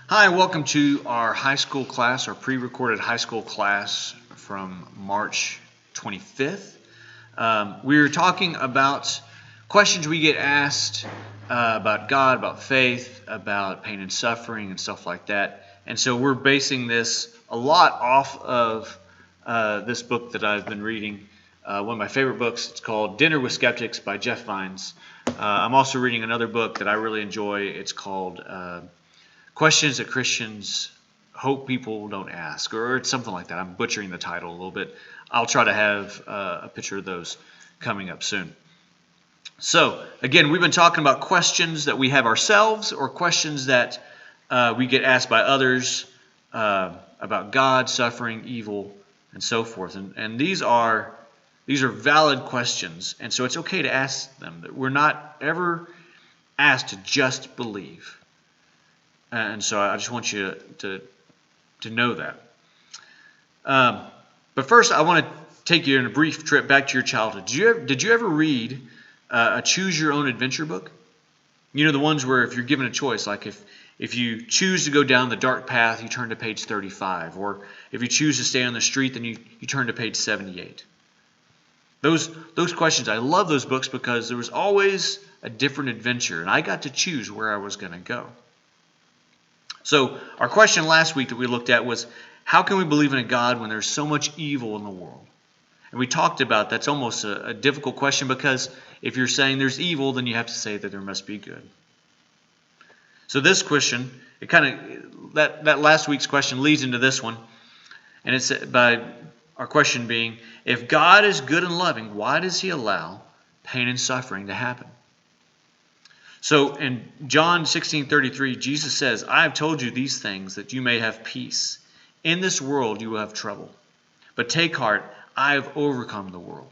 Hi, welcome to our high school class, our pre-recorded high school class from March 25th. We're talking about questions we get asked about God, about faith, about pain and suffering and stuff like that. And so we're basing this a lot off of this book that I've been reading, one of my favorite books. It's called Dinner with Skeptics by Jeff Vines. I'm also reading another book that I really enjoy. It's called Questions that Christians Hope People Don't Ask, or it's something like that. I'm butchering the title a little bit. I'll try to have a picture of those coming up soon. So, again, we've been talking about questions that we have ourselves or questions that we get asked by others about God, suffering, evil, and so forth. And these are valid questions, and so it's okay to ask them. We're not ever asked to just believe. And so I just want you to know that. But first, I want to take you on a brief trip back to your childhood. Did you ever read a Choose Your Own Adventure book? You know, the ones where if you're given a choice, like if you choose to go down the dark path, you turn to page 35. Or if you choose to stay on the street, then you turn to page 78. Those questions, I love those books because there was always a different adventure, and I got to choose where I was going to go. So our question last week that we looked at was, how can we believe in a God when there's so much evil in the world? And we talked about that's almost a difficult question because if you're saying there's evil, then you have to say that there must be good. So this question, it kind of that last week's question leads into this one, and it's by our question being, if God is good and loving, why does He allow pain and suffering to happen? So in John 16:33, Jesus says, I have told you these things that you may have peace. In this world you will have trouble. But take heart, I have overcome the world.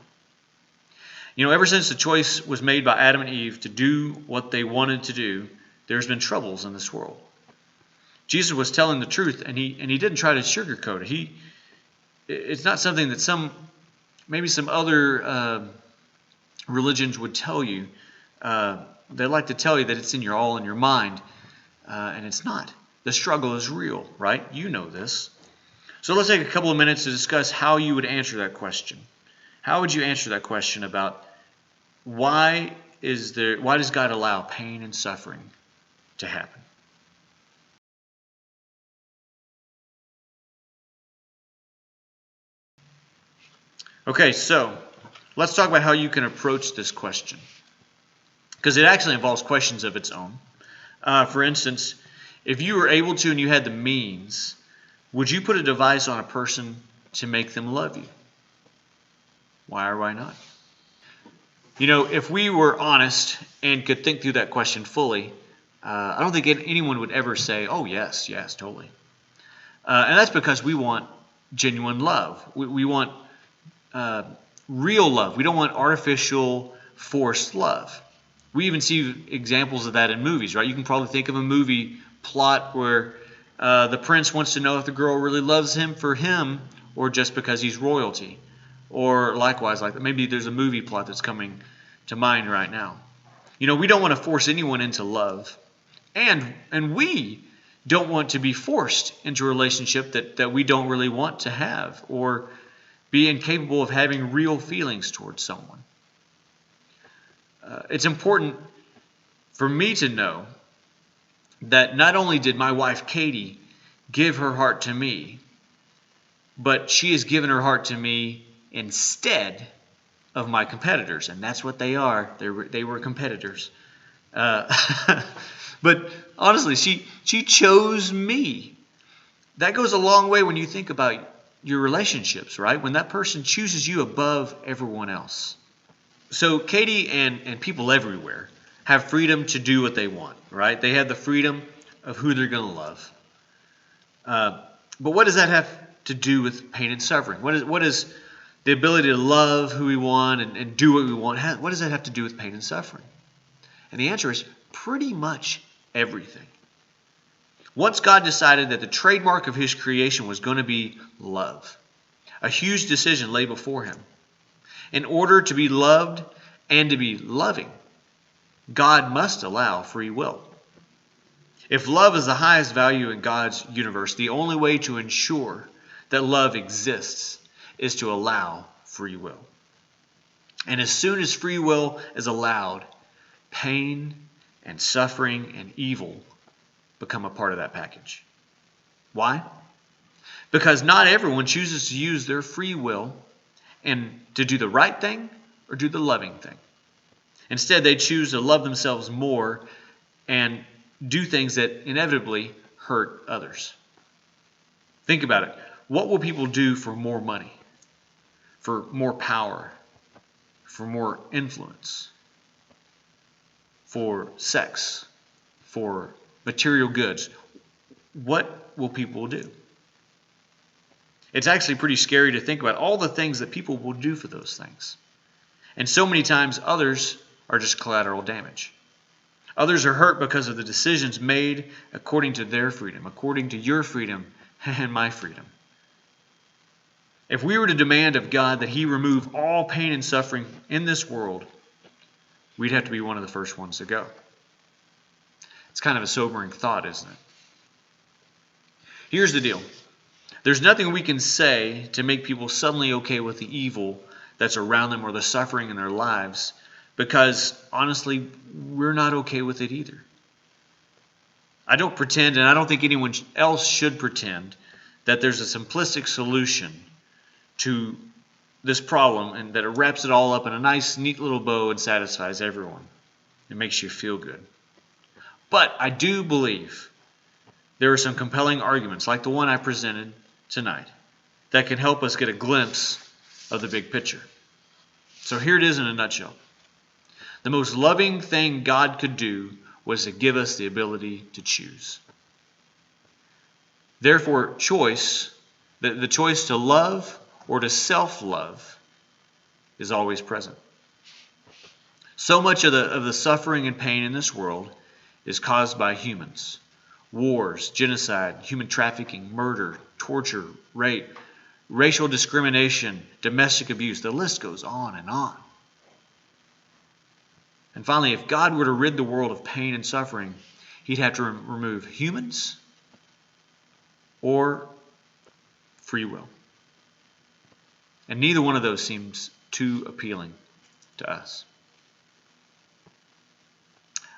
You know, ever since the choice was made by Adam and Eve to do what they wanted to do, there's been troubles in this world. Jesus was telling the truth, and he didn't try to sugarcoat it. It's not something that maybe some other religions would tell you. They like to tell you that it's all in your mind, and it's not. The struggle is real, right? You know this. So let's take a couple of minutes to discuss how you would answer that question. How would you answer that question about why does God allow pain and suffering to happen? Okay, so let's talk about how you can approach this question, because it actually involves questions of its own. For instance, if you were able to and you had the means, would you put a device on a person to make them love you? Why or why not? You know, if we were honest and could think through that question fully, I don't think anyone would ever say, oh, yes, totally. And that's because we want genuine love. We want real love. We don't want artificial, forced love. We even see examples of that in movies, right? You can probably think of a movie plot where the prince wants to know if the girl really loves him for him or just because he's royalty. Or likewise, like maybe there's a movie plot that's coming to mind right now. You know, we don't want to force anyone into love. And we don't want to be forced into a relationship that we don't really want to have or be incapable of having real feelings towards someone. It's important for me to know that not only did my wife Katie give her heart to me, but she has given her heart to me instead of my competitors, and that's what they are. They were competitors. But honestly, she chose me. That goes a long way when you think about your relationships, right? When that person chooses you above everyone else. So Katie and people everywhere have freedom to do what they want, right? They have the freedom of who they're going to love. But what does that have to do with pain and suffering? What is the ability to love who we want and do what we want? What does that have to do with pain and suffering? And the answer is pretty much everything. Once God decided that the trademark of His creation was going to be love, a huge decision lay before Him. In order to be loved and to be loving, God must allow free will. If love is the highest value in God's universe, the only way to ensure that love exists is to allow free will. And as soon as free will is allowed, pain and suffering and evil become a part of that package. Why? Because not everyone chooses to use their free will and to do the right thing or do the loving thing. Instead, they choose to love themselves more and do things that inevitably hurt others. Think about it. What will people do for more money, for more power, for more influence, for sex, for material goods? What will people do? It's actually pretty scary to think about all the things that people will do for those things. And so many times others are just collateral damage. Others are hurt because of the decisions made according to their freedom, according to your freedom and my freedom. If we were to demand of God that He remove all pain and suffering in this world, we'd have to be one of the first ones to go. It's kind of a sobering thought, isn't it? Here's the deal. There's nothing we can say to make people suddenly okay with the evil that's around them or the suffering in their lives, because honestly, we're not okay with it either. I don't pretend, and I don't think anyone else should pretend, that there's a simplistic solution to this problem and that it wraps it all up in a nice, neat little bow and satisfies everyone. It makes you feel good. But I do believe there are some compelling arguments, like the one I presented tonight, that can help us get a glimpse of the big picture. So here it is in a nutshell. The most loving thing God could do was to give us the ability to choose. Therefore, the choice to love or to self-love is always present. So much of the suffering and pain in this world is caused by humans. Wars, genocide, human trafficking, murder, torture, rape, racial discrimination, domestic abuse. The list goes on and on. And finally, if God were to rid the world of pain and suffering, He'd have to remove humans or free will. And neither one of those seems too appealing to us.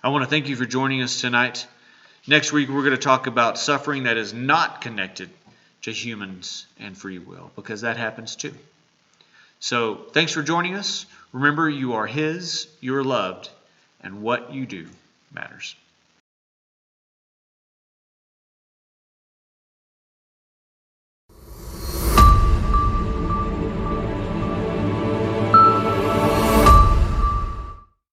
I want to thank you for joining us tonight. Next week, we're going to talk about suffering that is not connected to humans and free will, because that happens too. So thanks for joining us. Remember, you are His, you are loved, and what you do matters.